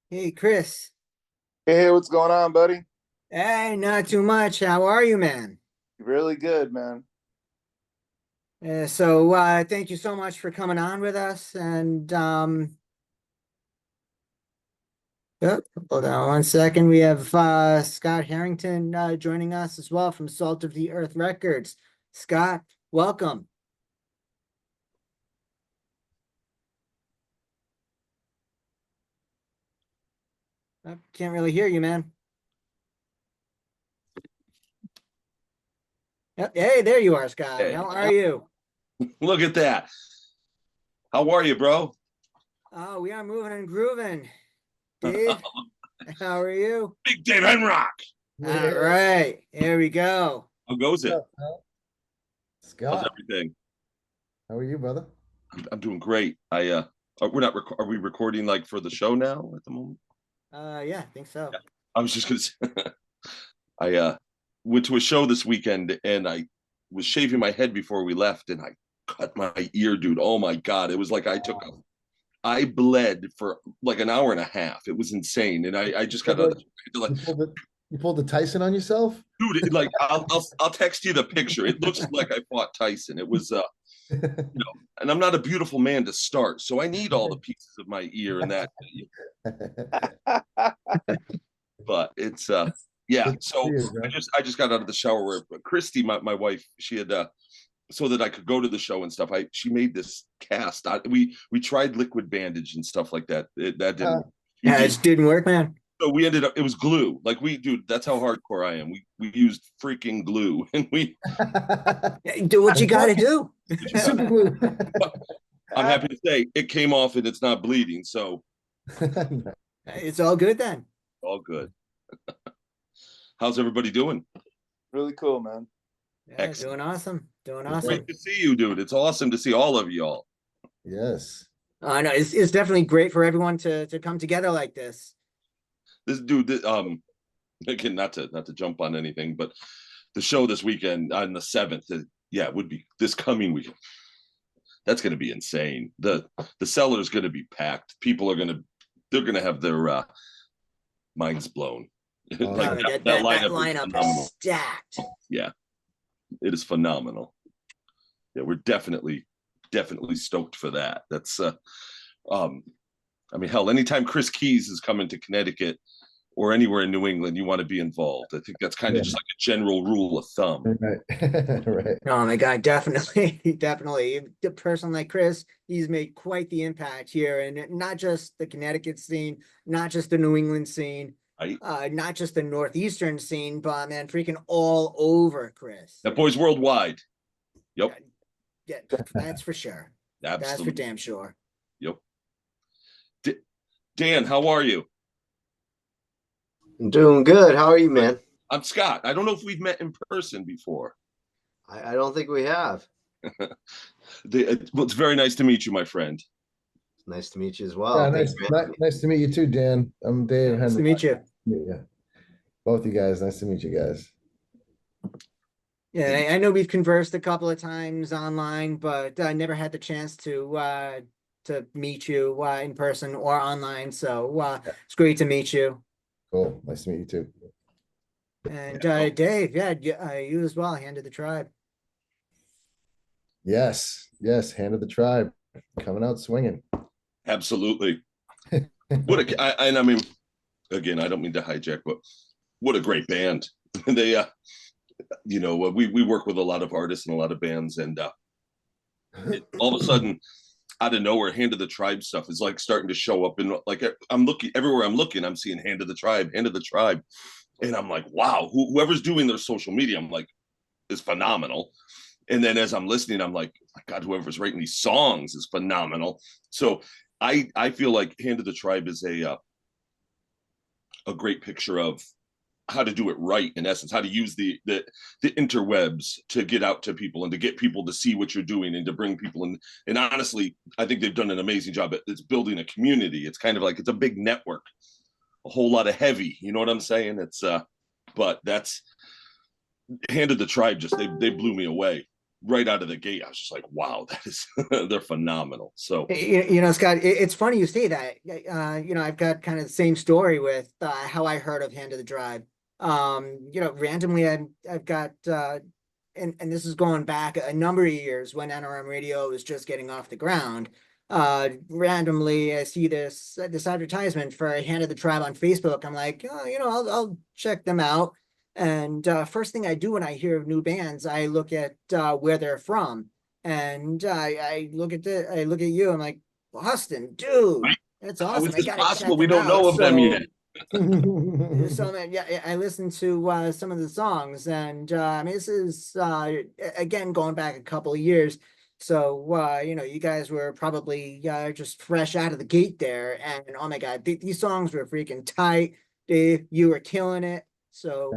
Hey, Kris. Hey, what's going on, buddy? Hey, not too much. How are you, man? Really good, man. Thank you so much for coming on with us. Hold on one second. We have Scott Harrington joining us as well from Salt of the Earth Records. Scott, welcome. Can't really hear you, man. Yep. Hey, there you are, Scott. Hey, How are you? look at that. How are you, bro? Oh, we are moving and grooving. Dave, how are you? Big Dave Henrock. All Yeah. right, here we go. How goes it? How's Scott, everything? how are you, brother? I'm doing great. We're not. Are we recording like for the show now at the moment? Yeah, I think so. Yeah. I was just gonna say. I went to a show this weekend and I was shaving my head before we left and I cut my ear, dude. Oh my god, it was like I bled for like an hour and a half. It was insane, and I just got Like, like, you pulled the Tyson on yourself? dude. Like I'll text you the picture. It looks like I fought Tyson. It was and I'm not a beautiful man to start, so I need all the pieces of my ear and that. But it's yeah. Good to see So you, I bro. just got out of the shower where Christy, my wife, she had so that I could go to the show and stuff. She made this cast. We tried liquid bandage and stuff like that. That didn't Uh, work. Yeah, it just didn't work, man. So we ended up. It was glue. Like dude. That's how hardcore I am. We used freaking glue, and we. Do what you got to do. Super glue. I'm happy to say it came off and it's not bleeding, so It's all good then. all good. How's everybody doing? Really cool, man. Yeah, Excellent. doing awesome. Doing Great awesome. to see you, dude. It's awesome to see all of y'all. Yes. I know it's definitely great for everyone to come together like this. This dude, again, not to jump on anything, but the show this weekend on the 7th, yeah, it would be this coming week. That's going to be insane. The cellar is going to be packed. People are they're going to have their minds blown. Like Oh, that that lineup is lineup is phenomenal. stacked. Yeah, it is phenomenal. Yeah, we're definitely stoked for that. That's um I mean, hell, anytime Kris Keyes is coming to Connecticut or anywhere in New England, you want to be involved. I think that's kind of Yeah. just like a general rule of thumb. Right. Right. Oh my God, definitely, definitely. A person like Kris, he's made quite the impact here, and not just the Connecticut scene, not just the New England scene, Right? not just the Northeastern scene, but man, freaking all over, Kris. That boy's worldwide. Yep. Yeah, that's for sure. That's for Absolutely. damn sure. Yep. Dan, how are you? I'm doing good. How are you, man? I'm Scott. I don't know if we've met in person before. I don't think we have. Well, it's very nice to meet you, my friend. It's nice to meet you as Yeah, well. Thanks, nice, man. nice to meet you too, Dan. I'm Dave. Nice to meet you. Yeah. Both you guys. Nice to meet you guys. Yeah, I know we've conversed a couple of times online, but I never had the chance to meet you in person or online. So it's great to meet you. Cool. Nice to meet you too. And Yeah. Dave, you as well, Hand of the Tribe. Yes. Yes. Hand of the tribe. Coming out swinging. Absolutely. And I mean, again, I don't mean to hijack, but what a great band. They, we work with a lot of artists and a lot of bands, and all of a sudden, out of nowhere, Hand of the Tribe stuff is like starting to show up. And like I'm looking everywhere I'm looking, I'm seeing Hand of the Tribe, Hand of the Tribe, and I'm like, wow, whoever's doing their social media, I'm like, is phenomenal. And then as I'm listening, I'm like, my God, whoever's writing these songs is phenomenal. So I feel like Hand of the Tribe is a great picture of how to do it right, in essence, how to use the interwebs to get out to people and to get people to see what you're doing and to bring people in. And honestly, I think they've done an amazing job. It's building a community. It's kind of like it's a big network, a whole lot of heavy. You know what I'm saying? It's but that's Hand of the Tribe. Just they blew me away. right out of the gate, I was just like, wow, that is they're phenomenal. So Scott, it's funny you say that. I've got kind of the same story with how I heard of Hand of the Tribe. Randomly, I've got and this is going back a number of years when NRM radio was just getting off the ground. Randomly, I see this advertisement for Hand of the Tribe on Facebook. I'm like, oh, I'll check them out. And first thing I do when I hear of new bands, I look at where they're from, and I look at you. I'm like, Boston, dude, that's how awesome. is I this gotta possible? check We them don't out. know of them yet. So man, yeah, I listened to some of the songs, and I mean, this is again going back a couple of years. So you guys were probably just fresh out of the gate there, and oh my God, these songs were freaking tight. Dave, you were killing it. So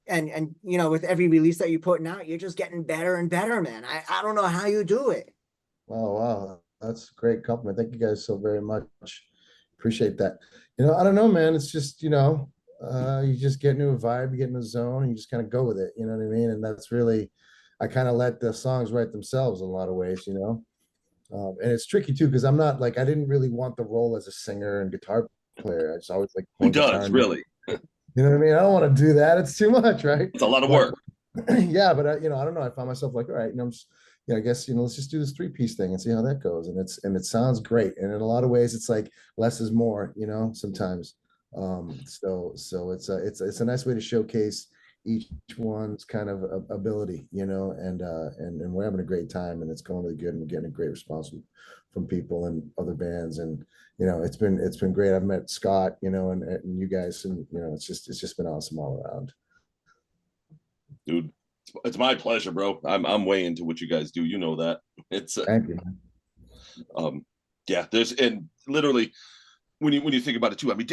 and with every release that you're putting out, you're just getting better and better, man. I don't know how you do it. Wow. That's a great compliment. Thank you guys so very much. Appreciate that. I don't know, man. It's just, you just get into a vibe, you get in a zone, and you just kind of go with it. You know what I mean? And that's really, I kind of let the songs write themselves in a lot of ways, and it's tricky too, because I'm not like, I didn't really want the role as a singer and guitar player. I just always like Who playing guitar. does really? You know what I mean? I don't want to do that. It's too much, right? It's a lot of But, work. yeah, but I don't know. I found myself like, all right, I'm just, I guess, let's just do this 3-piece thing and see how that goes. And it sounds great. And in a lot of ways, it's like less is more, sometimes. So it's a nice way to showcase each one's kind of ability, and we're having a great time, and it's going really good, and we're getting a great response from people and other bands, and it's been great. I've met Scott, and you guys, and it's just been awesome all around. Dude, it's my pleasure, bro. I'm way into what you guys do. You know that. It's Thank you. Yeah, there's, and literally when you think about it too, I mean,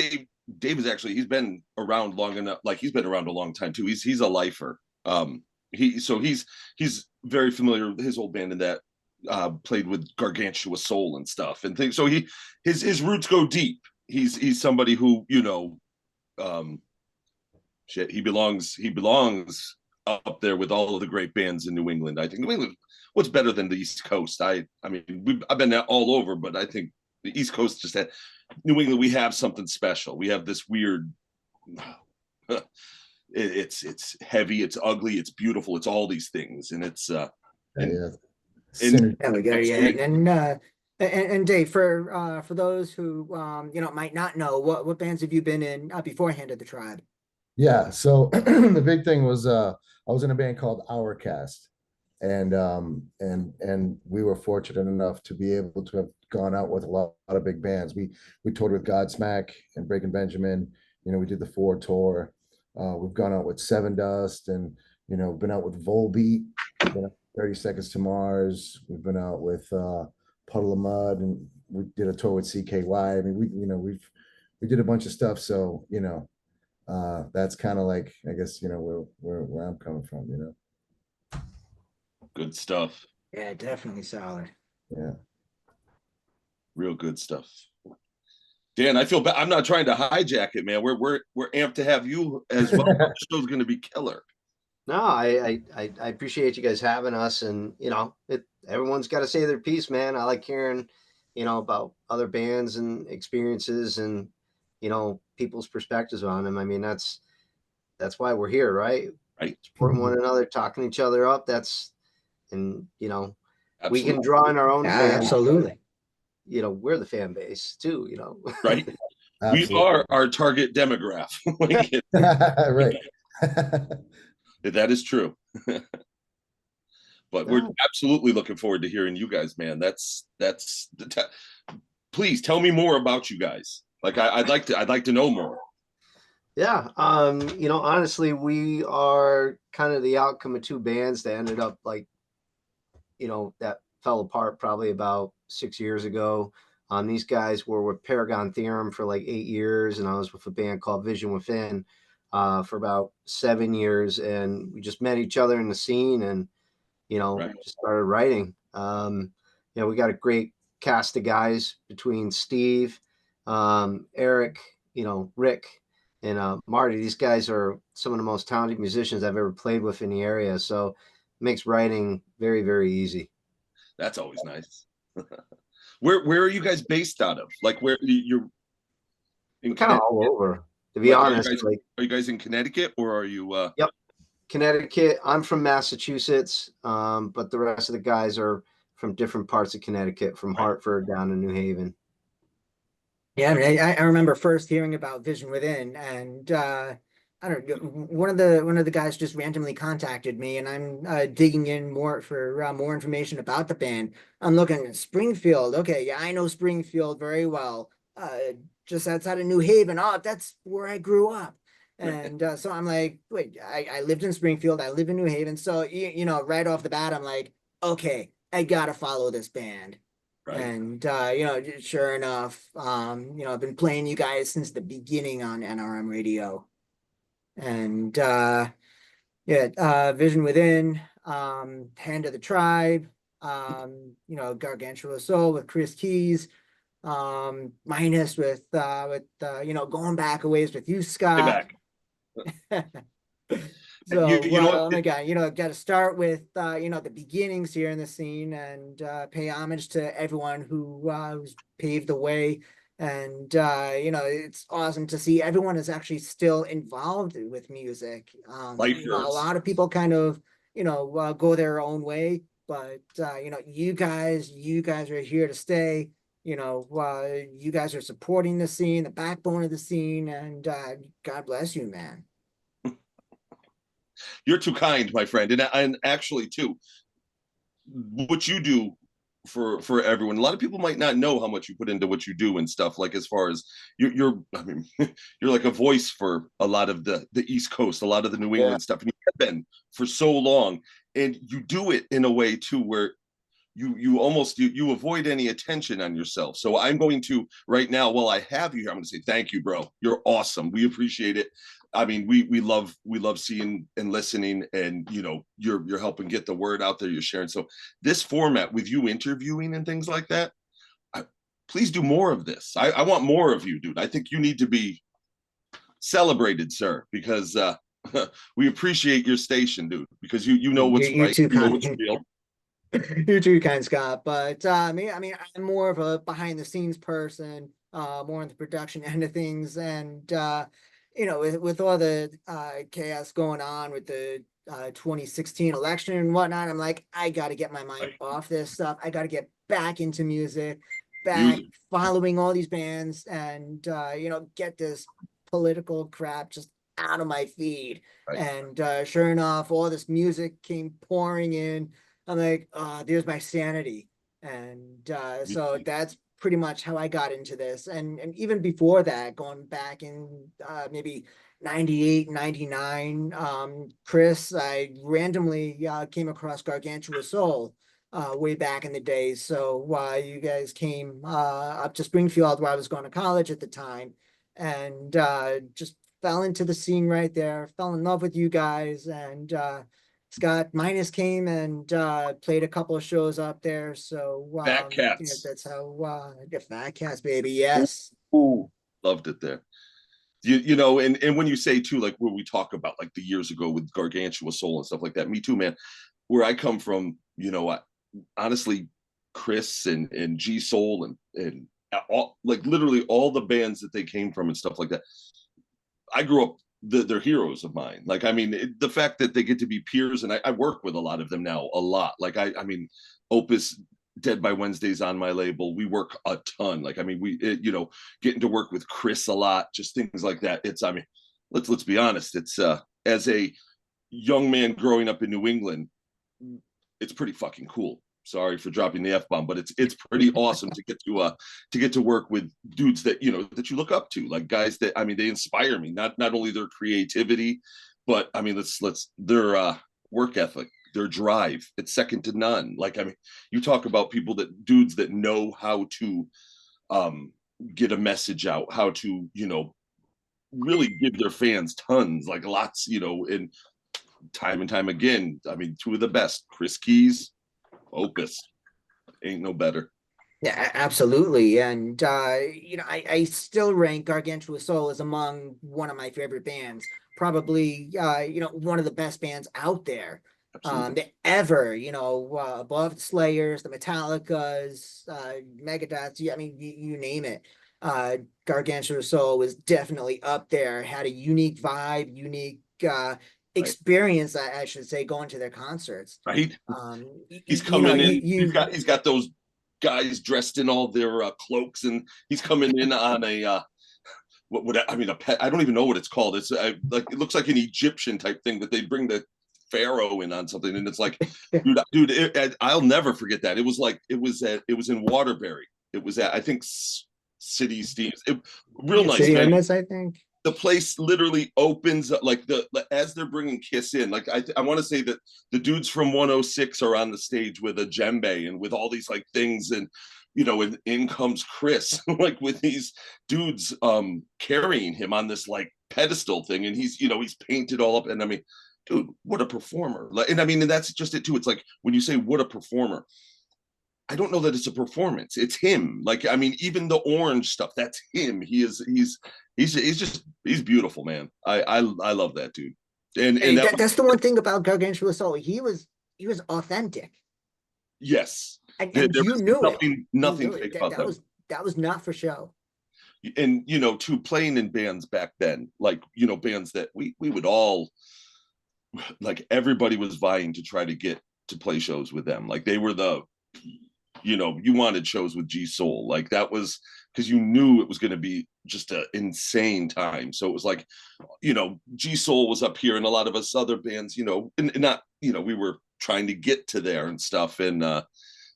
Dave is actually, he's been around long enough, like he's been around a long time too. He's a lifer. He's very familiar with his old band in that played with Gargantua Soul and stuff and things. So his roots go deep. He's somebody who, he belongs up there with all of the great bands in New England. I think New England, what's better than the East Coast? I mean, I've been all over, but I think the East Coast just had New England. We have something special. We have this weird. It's heavy. It's ugly. It's beautiful. It's all these things, and it's There we go. Yeah, and Dave, for those who might not know, what bands have you been in before Hand of the Tribe? Yeah, so the big thing was I was in a band called Our Cast, and we were fortunate enough to be able to have gone out with a lot of big bands. We toured with Godsmack and Breaking Benjamin. We did the 4 tour. We've gone out with Seven Dust, and been out with Volbeat, 30 Seconds to Mars. We've been out with Puddle of Mud, and we did a tour with CKY. I mean, we did a bunch of stuff. So that's kind of like, I guess, where I'm coming from. Good stuff. Yeah, definitely solid. Yeah, real good stuff. Dan, I feel bad. I'm not trying to hijack it, man. We're amped to have you as well. The show's going to be killer. No, I appreciate you guys having us, and everyone's got to say their piece, man. I like hearing, about other bands and experiences, and people's perspectives on them. I mean, that's why we're here, right? Right. Supporting one another, talking each other up. And Absolutely. we can draw in our own fans. Absolutely. We're the fan base too. Right. We are our target demographic. Right. That is true. But we're absolutely looking forward to hearing you guys, man. Please tell me more about you guys. Like I'd like to know more. Yeah. Honestly, we are kind of the outcome of 2 bands that ended up that fell apart probably about 6 years ago. These guys were with Paragon Theorem for like 8 years, and I was with a band called Vision Within for about 7 years, and we just met each other in the scene, and just started writing. We got a great cast of guys between Steve, Eric, Rick, and Marty. These guys are some of the most talented musicians I've ever played with in the area. So makes writing very, very easy. That's always nice. Where are you guys based out of? Like where you're in We're kind of Connecticut? all over, to be Like, honest. Like, are you guys in Connecticut or are you yep, Connecticut. I'm from Massachusetts, but the rest of the guys are from different parts of Connecticut, from Right. Hartford down to New Haven. Yeah, I mean, I remember first hearing about Vision Within, and I don't know, one of the guys just randomly contacted me, and I'm digging in more for more information about the band. I'm looking at Springfield. Okay, yeah, I know Springfield very well. Just outside of New Haven. Oh, that's where I grew up. And so I'm like, wait, I lived in Springfield. I live in New Haven. So you know, right off the bat, I'm like, okay, I gotta follow this band. right? And you know, sure enough, you know, I've been playing you guys since the beginning on NRM radio. And yeah, Vision Within, Hand of the Tribe, you know, Gargantua Soul with Kris Keyes, Minus with you know, going back a ways with you, Stay Scott. back. So, You know oh my what? God, you know, got to start with, you know, the beginnings here in the scene and pay homage to everyone who's paved the way. And, you know, it's awesome to see everyone is actually still involved with music. Life You know, a hurts. lot of people kind of, you know, go their own way, but, you know, you guys are here to stay. You know, you guys are supporting the scene, the backbone of the scene, and God bless you, man. You're too kind, my friend. And actually too, what you do for everyone, a lot of people might not know how much you put into what you do and stuff, like as far as you're I mean you're like a voice for a lot of the East Coast, a lot of the New England stuff, and you have been for so long, and you do it in a way too where you almost you avoid any attention on yourself. So I'm going to right now, while I have you here, I'm going to say thank you, bro. You're awesome. We appreciate it. I mean, we love seeing and listening, and you know, you're helping get the word out there. You're sharing. So this format with you interviewing and things like that, please do more of this. I want more of you, dude. I think you need to be celebrated, sir, because we appreciate your station, dude. Because you know what's You right, too, you know what's kind. real. You too, kind Scott. But I mean, I'm more of a behind the scenes person, more on the production end of things, and you know, with all the chaos going on with the 2016 election and whatnot, I'm like, I got to get my mind off this stuff. I got to get back into music, back Music. following all these bands, and you know, get this political crap just out of my feed. Right. And sure enough, all this music came pouring in. I'm like, there's my sanity. And so that's pretty much how I got into this. And even before that, going back in maybe 98, 99, Chris, I randomly came across Gargantua Soul way back in the day. So you guys came up to Springfield where I was going to college at the time, and just fell into the scene right there, fell in love with you guys, and Scott Minus came and played a couple of shows up there. So Fat you know, Cats. that's how the Fat Cats, baby. Yes. Ooh, loved it there. You know, and when you say too, like where we talk about like the years ago with Gargantua Soul and stuff like that, me too, man. Where I come from, you know, honestly, Chris and G Soul and all, like literally all the bands that they came from and stuff like that. I grew up, they're heroes of mine. Like, I mean, the fact that they get to be peers, and I work with a lot of them now, a lot. Like, I mean, Opus, Dead by Wednesdays on my label. We work a ton. Like, I mean, you know, getting to work with Chris a lot, just things like that. It's, I mean, let's be honest. It's as a young man growing up in New England, it's pretty fucking cool. Sorry for dropping the F-bomb, but it's pretty awesome to get to work with dudes that you know that you look up to, like guys that I mean they inspire me. Not only their creativity, but I mean let's their work ethic, their drive. It's second to none. Like I mean, you talk about people that dudes that know how to get a message out, how to you know really give their fans tons, like lots, you know, and time again. I mean, two of the best, Kris Keyes, Opus, ain't no better. Yeah, absolutely. And you know, I still rank Gargantua Soul as among one of my favorite bands. Probably you know, one of the best bands out there. ever, above the Slayers, the Metallicas, Megadeth, I mean, you name it. Gargantua Soul was definitely up there, had a unique vibe, unique experience, I should say, going to their concerts. Right. He's You know, coming in. you He's got those guys dressed in all their cloaks, and he's coming in on a what would I mean a pet? I don't even know what it's called. It's like it looks like an Egyptian type thing that they bring the pharaoh in on something, and it's like, dude, I'll never forget that. It was in Waterbury. It was at, I think, City Steve's. Real nice. City Limits, I think. The place literally opens up, like as they're bringing Kiss in. Like I want to say that the dudes from 106 are on the stage with a djembe and with all these like things, and and in comes Kris like with these dudes carrying him on this like pedestal thing, and he's painted all up, and I mean, dude, what a performer. Like, and I mean, and that's just it too. It's like when you say what a performer, I don't know that it's a performance. It's him. Like, I mean, even the orange stuff, that's him. He's beautiful, man. I love that dude. And that's the one thing about Gargantua Soul. He was authentic. Yes. And you knew nothing it. fake about that. That was not for show. And to playing in bands back then, like bands that we would all, like, everybody was vying to try to get to play shows with them. Like, they were the, you wanted shows with G Soul. Like, that was because you knew it was going to be just an insane time. So it was like, G Soul was up here, and a lot of us other bands, and not, we were trying to get to there and stuff. And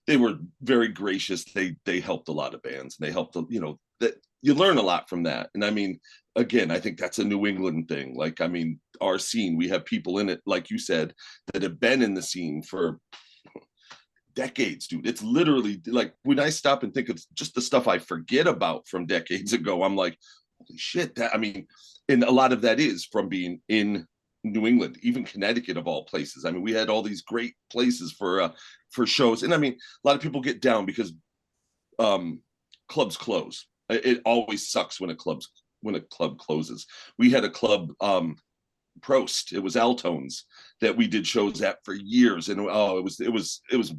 they were very gracious. They helped a lot of bands, and they helped, that you learn a lot from that. And I mean, again, I think that's a New England thing. Like, I mean, our scene, we have people in it, like you said, that have been in the scene for decades, dude. It's literally like when I stop and think of just the stuff I forget about from decades ago, I'm like, holy shit. That, I mean, and a lot of that is from being in New England, even Connecticut of all places. I mean, we had all these great places for shows. And I mean, a lot of people get down because clubs close. It always sucks when a club closes. We had a club, Prost. It was Altones that we did shows at for years, and it was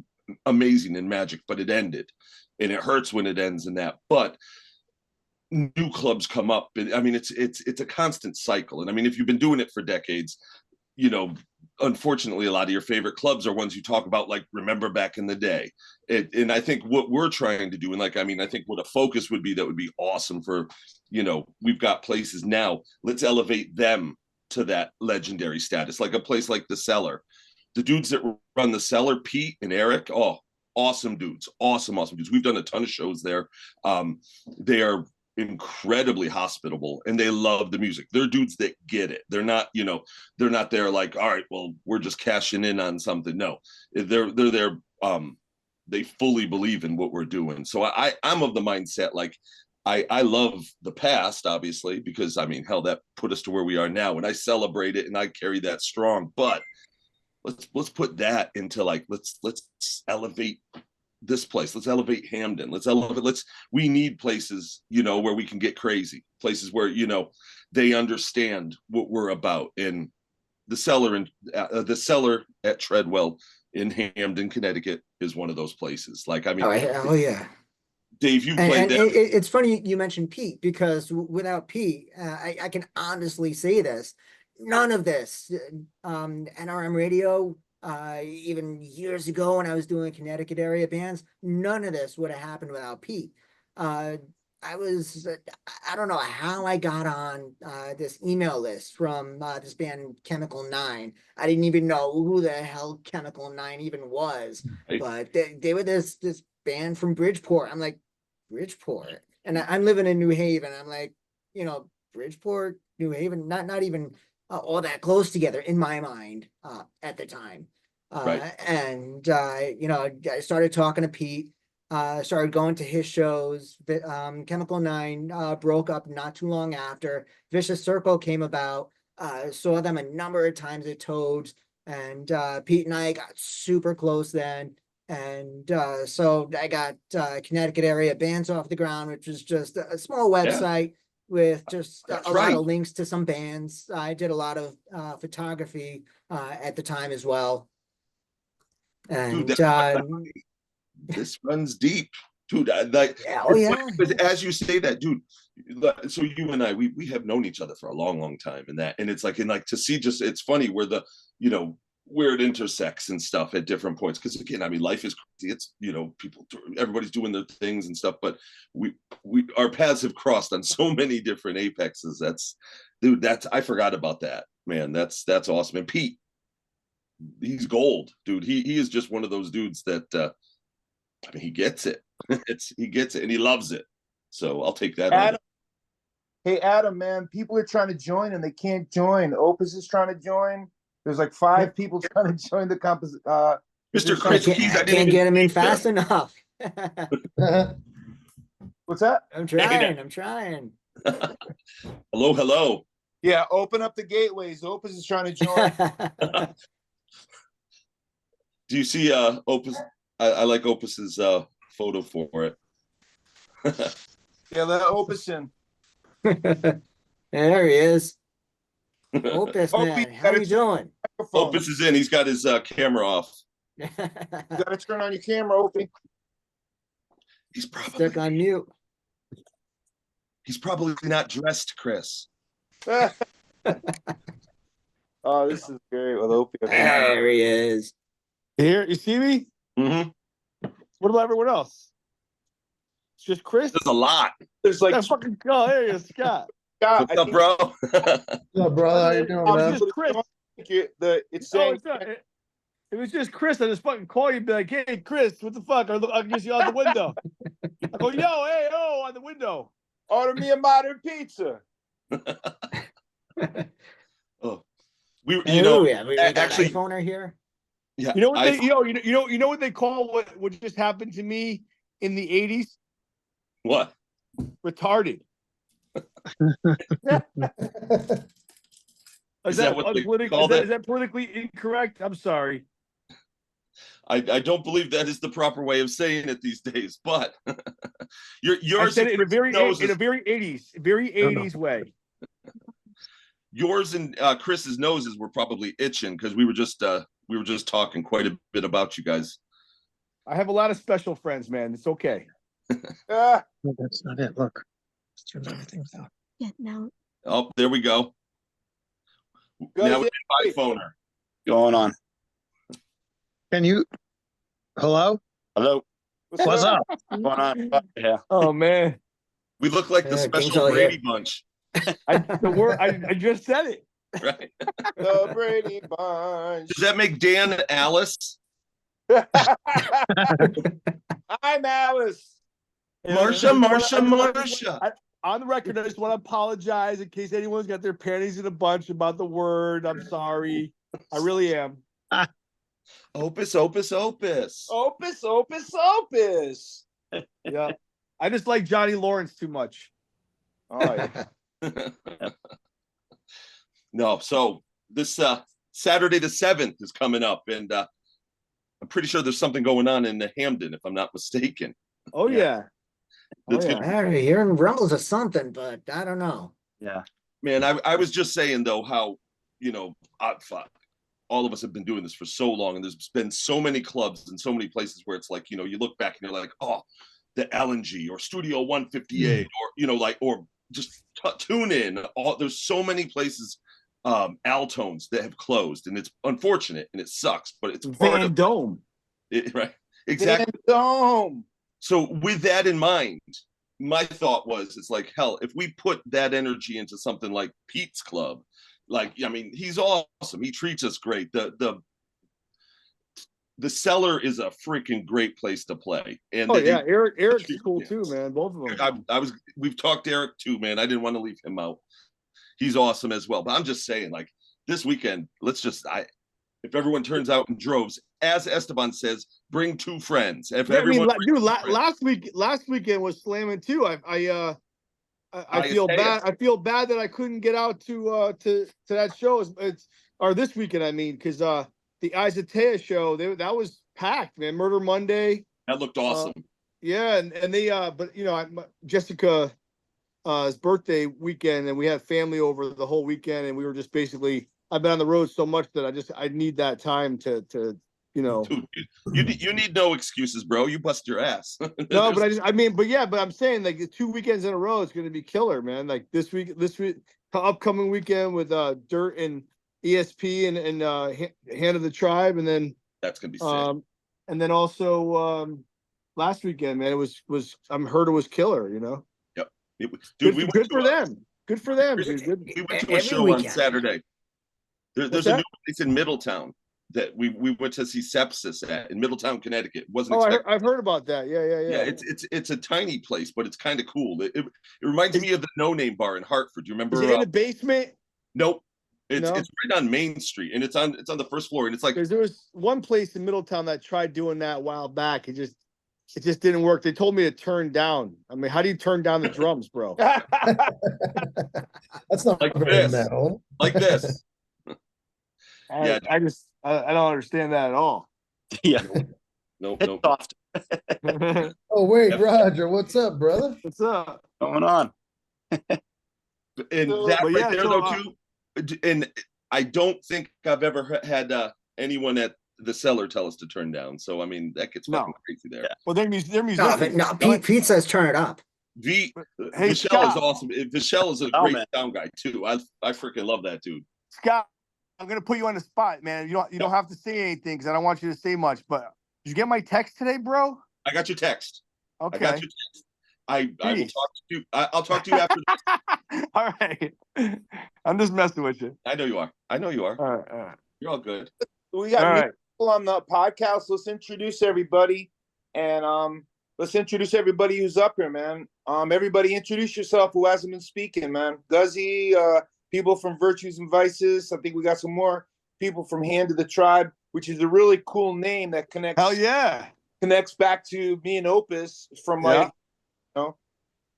amazing and magic. But it ended, and it hurts when it ends in that. But new clubs come up, and I mean, it's a constant cycle. And I mean, if you've been doing it for decades, unfortunately, a lot of your favorite clubs are ones you talk about, like, remember back in the day. And I think what we're trying to do, and like, I mean, I think what a focus would be, that would be awesome for, we've got places now, let's elevate them to that legendary status. Like a place like the Cellar, the dudes that run the Cellar, Pete and Eric, awesome dudes, awesome dudes. We've done a ton of shows there. They are incredibly hospitable, and they love the music. They're dudes that get it. They're not there like, all right, well, we're just cashing in on something. No, they're there. They fully believe in what we're doing. So I'm of the mindset, like, I love the past, obviously, because I mean, hell, that put us to where we are now, and I celebrate it and I carry that strong. But let's put that into, like, let's elevate this place. Let's elevate Hamden. We need places, where we can get crazy, places where, they understand what we're about. And the Cellar at Treadwell in Hamden, Connecticut is one of those places. Like, I mean, oh yeah. Dave, you played that. It's funny you mentioned Pete, because without Pete, I can honestly say this, none of this, NRM radio, even years ago when I was doing Connecticut area bands, none of this would have happened without Pete. I don't know how I got on this email list from this band Chemical 9. I didn't even know who the hell Chemical 9 even was, Right. but they were this band from Bridgeport. I'm like, Bridgeport, and I'm living in New Haven. I'm like, Bridgeport, New Haven, not even all that close together in my mind at the time. Right. And I started talking to Pete, started going to his shows. Chemical 9 broke up not too long after. Vicious Circle came about. Saw them a number of times at Toads, and Pete and I got super close then. And so I got Connecticut area bands off the ground, which was just a small website with just a lot of links to some bands. I did a lot of photography at the time as well. And this runs deep, dude. Like, yeah, oh yeah. As you say that, dude. So you and I, we have known each other for a long, long time, and it's like, to see, just, it's funny where where it intersects and stuff at different points. Because again, I mean, life is crazy. It's, everybody's doing their things and stuff, but our paths have crossed on so many different apexes. I forgot about that, man. That's awesome. And Pete, he's gold, dude. He is just one of those dudes that I mean, he gets it. He gets it and he loves it. So I'll take that. Adam, hey Adam, man, people are trying to join and they can't join. Opus is trying to join. There's like 5 people trying to join the composite. Mr. Kris Keyes, I can't get him in fast enough. What's that? I'm trying. Hello. Yeah, open up the gateways. Opus is trying to join. Do you see Opus? I like Opus's photo for it. Yeah, let Opus in. There he is. Opus, man, how you doing? Opus is in. He's got his camera off. You gotta turn on your camera, Opie. He's probably Stuck on mute. He's probably not dressed, Chris. Oh, this is great with Opie. There he is. Here, you see me? Mm-hmm. What about everyone else? It's just Chris. There's a lot. There's like That fucking there you go, Scott. God, What's up, bro? Yeah, brother, how you doing, Oh, man? it's just Chris. It's saying It was just Chris. I just fucking call you and be like, hey, Chris, what the fuck? I'll get you out the window. I go, yo, hey, oh, on the window. order me a modern pizza. Oh, we We got actually, an iPhone here. yeah. You know what you know what they call what just happened to me in the 80s? What? Retarded. Is that what they called it? Is that politically incorrect? I'm sorry. I don't believe that is the proper way of saying it these days, but yours I said it in a very noses, 80s way. yours and Chris's noses were probably itching because we were just talking quite a bit about you guys. I have a lot of special friends, man. It's okay. Ah, No, that's not it. Look, let's turn everything down. Yeah, now Oh, there we go. Go Now ahead. it's my phoner. Going on. Can you? Hello? Hello. What's up? What's going on? Yeah. Oh man, We look like the Yeah, King's special all here. Brady Bunch, I just said it. right? The Brady Bunch. Does that make Dan Alice? I'm Alice. Marsha. On the record, I just want to apologize in case anyone's got their panties in a bunch about the word. I'm sorry. I really am. Opus. Opus, Opus, Opus. Yeah. I just like Johnny Lawrence too much. All right. No, so this Saturday the 7th is coming up, and I'm pretty sure there's something going on in Hamden, if I'm not mistaken. Oh yeah. That's Oh, gonna yeah. I'm hearing rumbles of something, but I don't know. Yeah. Man, I was just saying though how fuck, all of us have been doing this for so long, and there's been so many clubs and so many places where it's like, you look back and you're like, oh, the LNG or Studio 158 or just tune in. There's so many places, Altones that have closed, and it's unfortunate and it sucks, but it's part Van of Dome. it, right? Exactly. Dome. So with that in mind, my thought was, it's like, hell, if we put that energy into something like Pete's Club, like, I mean, he's awesome. He treats us great. The Cellar is a freaking great place to play. And Oh yeah, Eric's cool too, man. Both of them. we've talked to Eric too, man. I didn't want to leave him out. He's awesome as well. But I'm just saying, like, this weekend, if everyone turns out in droves, as Esteban says, bring 2 friends. If everyone, last weekend was slamming too. I feel bad. I feel bad that I couldn't get out to that show. Or this weekend, I mean, because the Isatea show that was packed, man. Murder Monday. that looked awesome. Yeah, and they but Jessica's birthday weekend, and we had family over the whole weekend, and we were just basically. I've been on the road so much that I need that time to you know. Dude, you need no excuses, bro. You bust your ass. No, but but I'm saying like 2 weekends in a row, it's going to be killer, man. Like this week, upcoming weekend with Dirt and ESP and Hand of the Tribe, and then that's gonna be sick. And then also last weekend, man, it was I'm heard it was killer, you know. Yep, dude, good for them. Good for them, dude. Good. We went to a show on Saturday. There's a new place in Middletown that we went to see Sepsis at in Middletown, Connecticut. I've heard about that. Yeah. It's a tiny place, but it's kind of cool. It reminds me of the No Name Bar in Hartford. Do you remember? Is it in the basement? Nope. It's right on Main Street, and it's on the first floor, and it's like there was one place in Middletown that tried doing that a while back. It just didn't work. They told me to turn down. I mean, how do you turn down the drums, bro? That's not like very this. metal. Like this. I don't understand that at all. Yeah. Nope. Soft. Oh wait, Roger, what's up, brother? What's up? Going on? And too. And I don't think I've ever had anyone at the cellar tell us to turn down. So I mean, that gets fucking crazy there. Yeah. Well, they're musicians. No, Pete says turn it up. Michelle is awesome. Michelle is a great sound guy too. I freaking love that dude. Scott, I'm gonna put you on the spot, man. You don't have to say anything because I don't want you to say much. But did you get my text today, bro? I got your text. Okay. I got your text. I will talk to you. I'll talk to you after this. All right. I'm just messing with you. I know you are. All right. You're all good. We got new people on the podcast. Let's introduce everybody, and let's introduce everybody who's up here, man. Everybody introduce yourself who hasn't been speaking, man. Guzzi, people from Virtues and Vices. I think we got some more people from Hand of the Tribe, which is a really cool name that connects. Hell yeah. Connects back to me and Opus from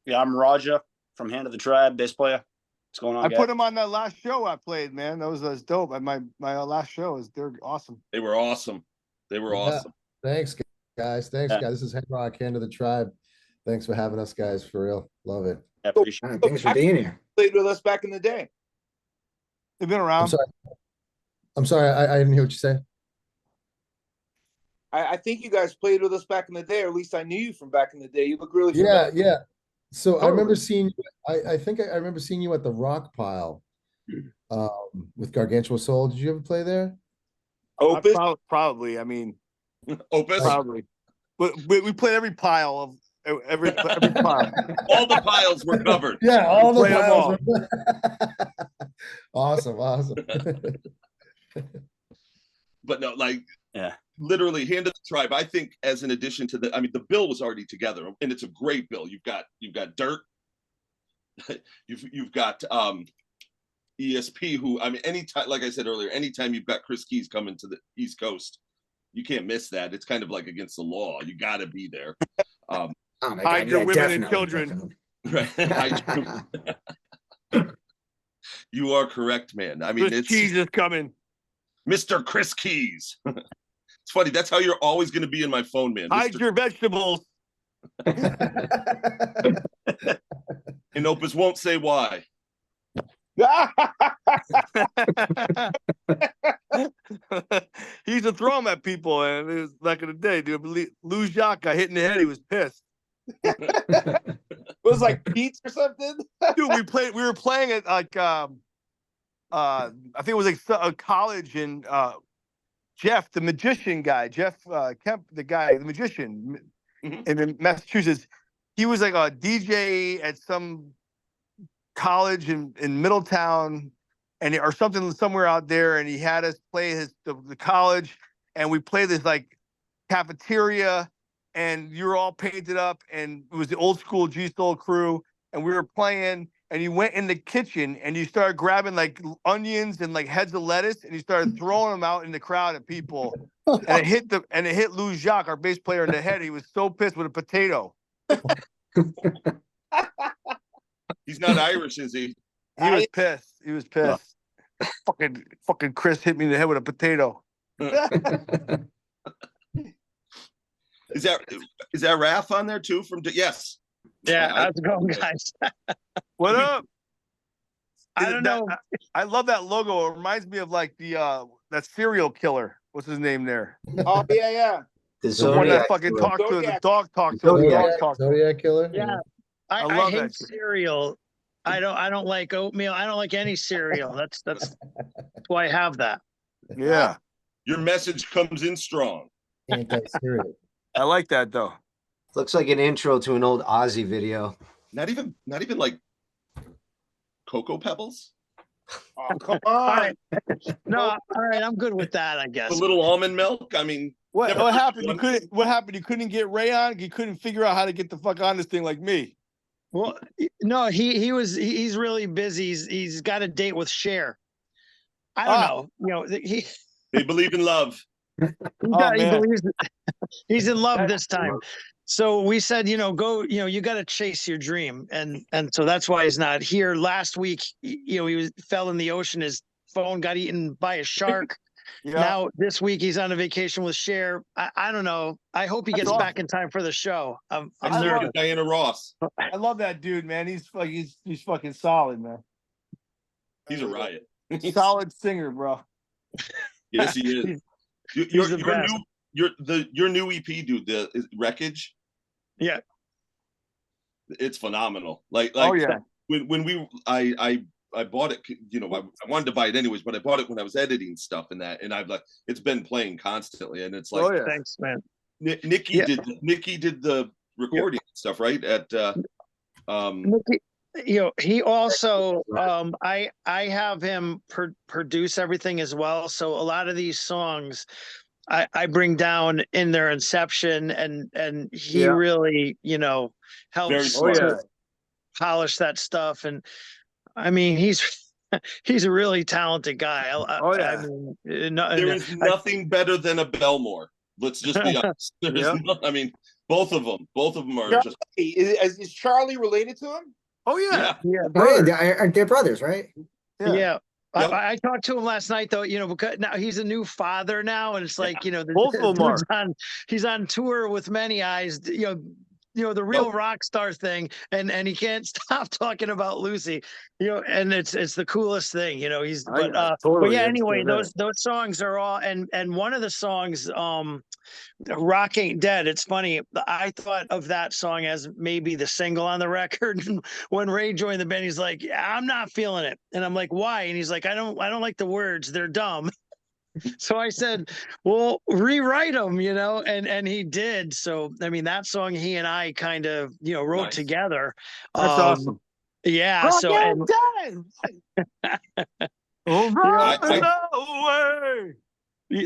Yeah, I'm Raja from Hand of the Tribe, bass player. What's going on? I put him on that last show I played, man. That was dope. My last show they're awesome. They were awesome. Awesome. Thanks, guys. This is Henriquez, Hand of the Tribe. Thanks for having us, guys. For real, love it. I appreciate it. Thanks for being here. Played with us back in the day. They've been around. I'm sorry. I didn't hear what you said. I think you guys played with us back in the day, or at least I knew you from back in the day. You look really Yeah. So Totally. I remember seeing you. I think I remember seeing you at the Rock Pile with Gargantua Soul. Did you ever play there? Opus? Probably. I mean, Opus? probably. But we played every pile of every pile. All the piles were covered. Yeah, all the Play 'em piles. Awesome. But no, like, Yeah. literally Hand of the Tribe. I think as an addition to the bill was already together, and it's a great bill. You've got Dirt, you've got ESP, who, I mean, anytime, like I said earlier, anytime you've got Kris Keyes coming to the East Coast, you can't miss that. It's kind of like against the law. You got to be there. Oh my God, Hide your women and definitely. children. Right. You are correct, man. I mean, Kris Keyes is coming. Mr. Kris Keyes. It's funny. That's how you're always going to be in my phone, man. Hide your vegetables. And Opus won't say why. He used to throw them at people, and it was back in the day, dude. Lou Jacques got hit in the head. He was pissed. It was like Pete's or something. Dude, we were playing at like I think it was like a college in Jeff, the magician guy, Jeff Kemp, the magician in Massachusetts. He was like a DJ at some college in Middletown or something somewhere out there, and he had us play the college, and we played this like cafeteria, and you were all painted up, and it was the old school G Soul crew, and we were playing, and you went in the kitchen and you started grabbing like onions and like heads of lettuce, and you started throwing them out in the crowd at people, and it hit Lou Jacques, our bass player, in the head. He was so pissed with a potato. He's not Irish, is he? He was pissed. He was pissed. Fucking Chris hit me in the head with a potato. Is that Raph on there too? Yes. Yeah, how's it going, guys? What up? I don't know. I love that logo. It reminds me of like the that serial killer. what's his name there? Oh yeah. The The one that Zodiac fucking Killer. talked to the Zodiac. dog talked to the Zodiac. dog talked. Zodiac Killer. Yeah. I love hate that shit. cereal. I don't like oatmeal. I don't like any cereal. That's why I have that. Yeah, Your message comes in strong. Anti-cereal. I like that though. Looks like an intro to an old Ozzy video. Not even like Cocoa Pebbles. Oh, come All on. right. No, all right. I'm good with that, I guess. A little almond milk. I mean, What never what heard happened? You one. couldn't. What happened? You couldn't get Ray on. You couldn't figure out how to get the fuck on this thing like me. Well, no, he's really busy. He's got a date with Cher. I don't know. You know, he They believe in love. he man. believes he's in love this time. So we said, go, you got to chase your dream. And so that's why he's not here. Last week, he fell in the ocean. His phone got eaten by a shark. Yeah. Now this week he's on a vacation with Cher. I don't know. I hope he That's gets awesome. back in time for the show. I'm I'm love nervous. it. Diana Ross. I love that dude, man. He's fucking solid, man. He's a riot. Solid singer, bro. Yes, he is. He's the best. Your new EP, dude. The Wreckage. Yeah. It's phenomenal. Like Oh yeah. when I bought it, I wanted to buy it anyways, but I bought it when I was editing stuff and I've like, it's been playing constantly, and it's like, Oh yeah. Thanks, man. Nikki Yeah. did the recording and stuff, right? At Nikki, he also I have him produce everything as well. So a lot of these songs I bring down in their inception, and he really, Very helps smart. to polish that stuff. And I mean, he's a really talented guy. Oh, yeah. I mean, there is nothing better than a Belmore. Let's just be honest. There is I mean, both of them are Charlie, just is Charlie related to him? Oh yeah. Oh, yeah, they're brothers, right? Yeah. Yep. I talked to him last night though, because now he's a new father now, and it's like, Both of them he's on tour with Many Eyes, the real rock star thing, and he can't stop talking about Lucy, and it's the coolest thing, but yeah, anyway, those songs are all, and one of the songs, Rock Ain't Dead. It's funny. I thought of that song as maybe the single on the record. And when Ray joined the band, he's like, I'm not feeling it. And I'm like, why? And he's like, I don't like the words. They're dumb. So I said, well, rewrite them, and he did. So, I mean, that song he and I kind of, wrote Nice. together. That's awesome. Yeah. So, and,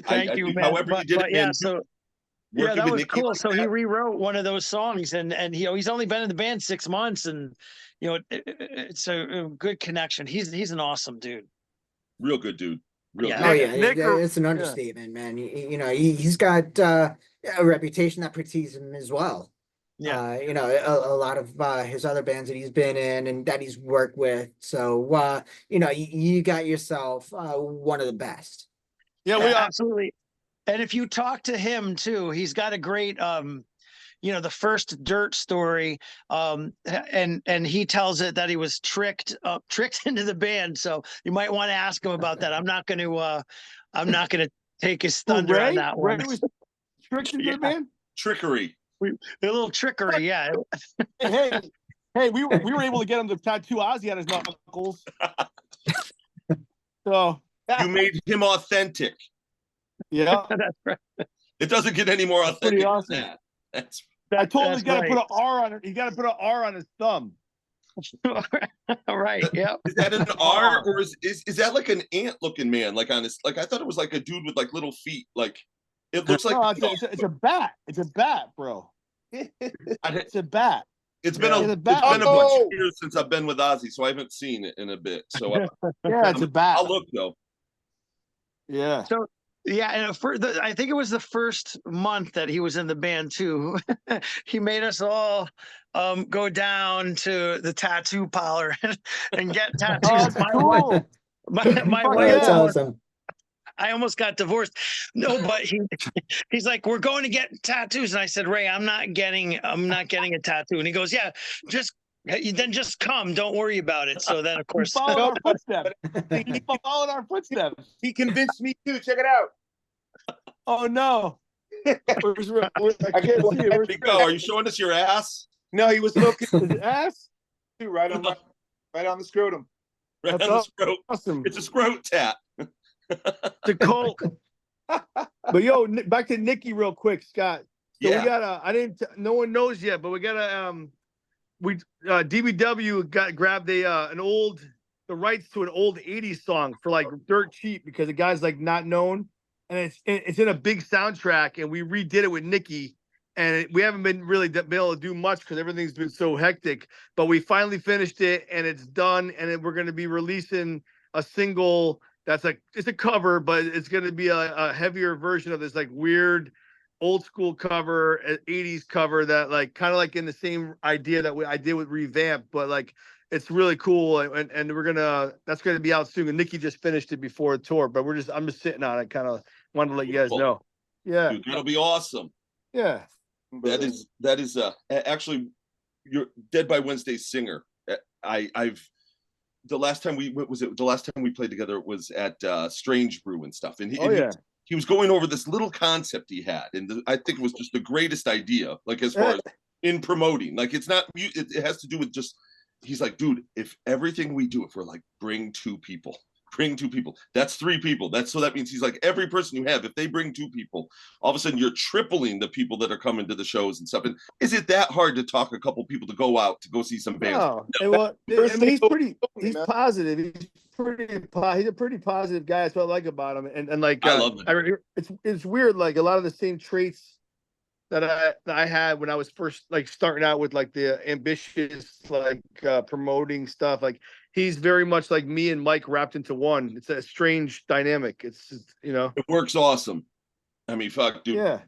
thank you, man. However you did it, yeah, man, so. working Yeah, that with was Nikki cool. like So he that, rewrote one of those songs, and he's only been in the band 6 months, and it's a good connection. He's an awesome dude. real good dude. Real Yeah. good. Oh yeah, Nick- it's an understatement, man. He's got a reputation that precedes him as well. Yeah. A lot of his other bands that he's been in and that he's worked with. So you got yourself one of the best. Yeah, we are. Absolutely. And if you talk to him too, he's got a great the first Dirt story, and he tells it that he was tricked into the band. So you might want to ask him about that. I'm not going to take his thunder on that one. Ray was tricked into the band. Trickery. A little trickery, yeah. Hey, we were able to get him to tattoo Ozzy on his knuckles. So You made him authentic. yeah, That's right. It doesn't get any more authentic pretty than awesome. that. That's I told him That's he's got to right. put an R on it. He got to put an R on his thumb. Right. Yeah. is that an R, or is that like an ant looking man? Like on his, like I thought it was like a dude with like little feet. Like it looks like No, it's a bat. It's a bat, bro. It's a bat. it's been Yeah, a the it's bat- been a bunch Oh! of years since I've been with Ozzy, so I haven't seen it in a bit. So Yeah, it's a bat. I'll look though. Yeah. So yeah, and I think it was the first month that he was in the band too. He made us all go down to the tattoo parlor and get tattoos. Oh, that's cool. My Fuck wife, That's yeah. awesome. I almost got divorced. No, but he's like, we're going to get tattoos, and I said, Ray, I'm not getting a tattoo, and he goes, yeah, just come, don't worry about it. So then, of He course, followed our footsteps. He followed our footsteps. He convinced me too. Check it out. Oh no. I can't see it. Where'd it go? Are you showing us your ass? No, he was looking His ass? right on the scrotum. Right That's on the scrote. awesome. It's a scrote tat. The Colt. But yo, back to Nikki real quick, Scott. So Yeah. we got no one knows yet, but we got DBW grabbed the rights to an old 80s song for like dirt cheap because the guy's like not known, and it's in a big soundtrack, and we redid it with Nikki, and we haven't been really able to do much because everything's been so hectic, but we finally finished it and it's done, and then we're going to be releasing a single that's like, it's a cover, but it's going to be a heavier version of this like weird old school cover, 80s cover that like kind of like in the same idea that I did with Revamp, but like it's really cool, and that's gonna be out soon. And Nikki just finished it before the tour, but I'm just sitting on it. Kind of wanted to let you guys know. Yeah, Dude, that'll be awesome. Yeah, that is actually your Dead by Wednesday singer. The last time we played together was at Strange Brew and stuff, and he was going over this little concept he had, and I think it was just the greatest idea, like as far as in promoting, like it's not, it has to do with just, he's like, dude, if everything we do, if we're like, bring two people, that's 3 people. So that means he's like, every person you have, if they bring 2 people, all of a sudden you're tripling the people that are coming to the shows and stuff. And is it that hard to talk a couple people to go out to go see some bands? No. And well, I mean, he's positive. He's a pretty positive guy. That's what I like about him. And like, I love it. It's weird. Like a lot of the same traits that I had when I was first like starting out with like the ambitious, like promoting stuff. Like he's very much like me and Mike wrapped into one. It's a strange dynamic. It's it works awesome. I mean, fuck, dude. Yeah.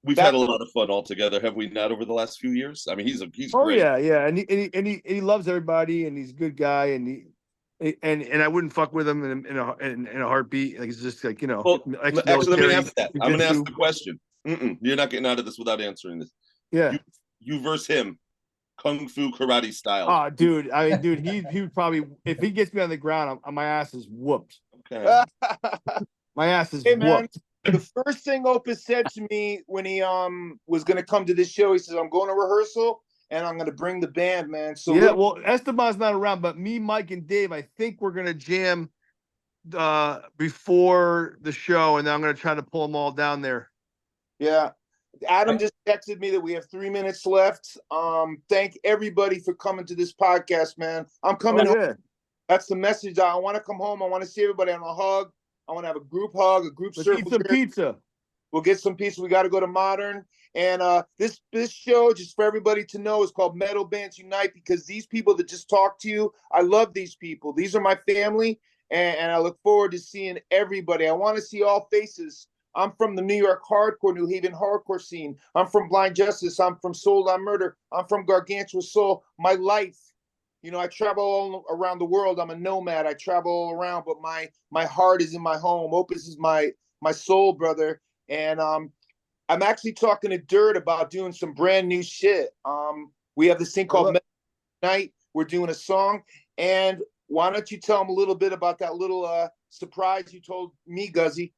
We've had a lot of fun all together, have we not, over the last few years? I mean, he's great. Yeah, and he loves everybody, and he's a good guy, and I wouldn't fuck with him in a heartbeat. Like it's just like Well, actually, let me ask that. I'm gonna ask the question. You're not getting out of this without answering this. Yeah, you versus him, kung fu karate style. Oh, dude, he would probably, if he gets me on the ground, my ass is whooped. Okay. My ass is whooped. Man. The first thing Opus said to me when he was gonna come to this show, he says, "I'm going to rehearsal and I'm gonna bring the band, man." So yeah, well, Esteban's not around, but me, Mike, and Dave, I think we're gonna jam before the show, and then I'm gonna try to pull them all down there. Yeah. Adam just texted me that we have 3 minutes left. Thank everybody for coming to this podcast, man. I'm coming home. That's the message. I want to come home. I want to see everybody on a hug. I want to have a group hug, a group circle. Let's eat some pizza. We'll get some pizza. We got to go to Modern. And this show, just for everybody to know, is called Metal Bands Unite, because these people that just talked to you, I love these people. These are my family, and I look forward to seeing everybody. I want to see all faces. I'm from the New York hardcore, New Haven hardcore scene. I'm from Blind Justice. I'm from Soul on Murder. I'm from Gargantua Soul. My life, I travel all around the world. I'm a nomad. I travel all around, but my heart is in my home. Opus is my soul brother. And I'm actually talking to Dirt about doing some brand new shit. We have this thing called Metal Night. We're doing a song. And why don't you tell them a little bit about that little surprise you told me, Guzzi?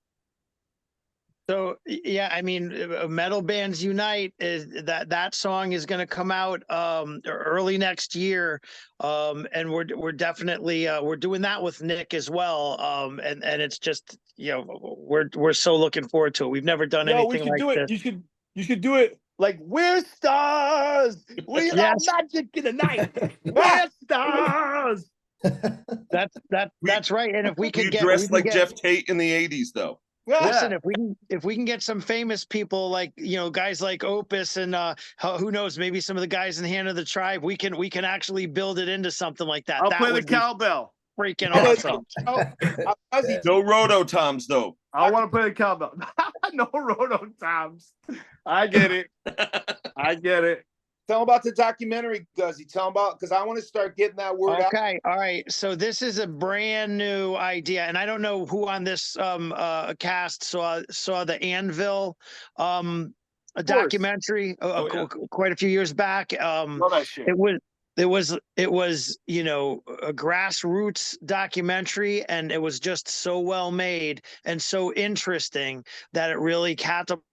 So yeah, I mean, Metal Bands Unite is that song is going to come out early next year, and we're definitely we're doing that with Nick as well, and it's just we're so looking forward to it. We've never done anything like this. You should do it like we're stars. We are magic in the night. We're stars. That's right. And if we could dress like Jeff Tate in the 80s, though. Listen, if we can get some famous people like guys like Opus and who knows, maybe some of the guys in Hand of the Tribe, we can actually build it into something like that. I'll play the cowbell. Freaking awesome. No roto toms though. I want to play the cowbell. No roto toms. I get it. Tell them about the documentary, Guzzi. Tell them about, because I want to start getting that word out. Okay, all right. So this is a brand new idea, and I don't know who on this cast saw the Anvil a documentary quite a few years back. Love that shit. it was, you know, a grassroots documentary, and it was just so well made and so interesting that it really catapulted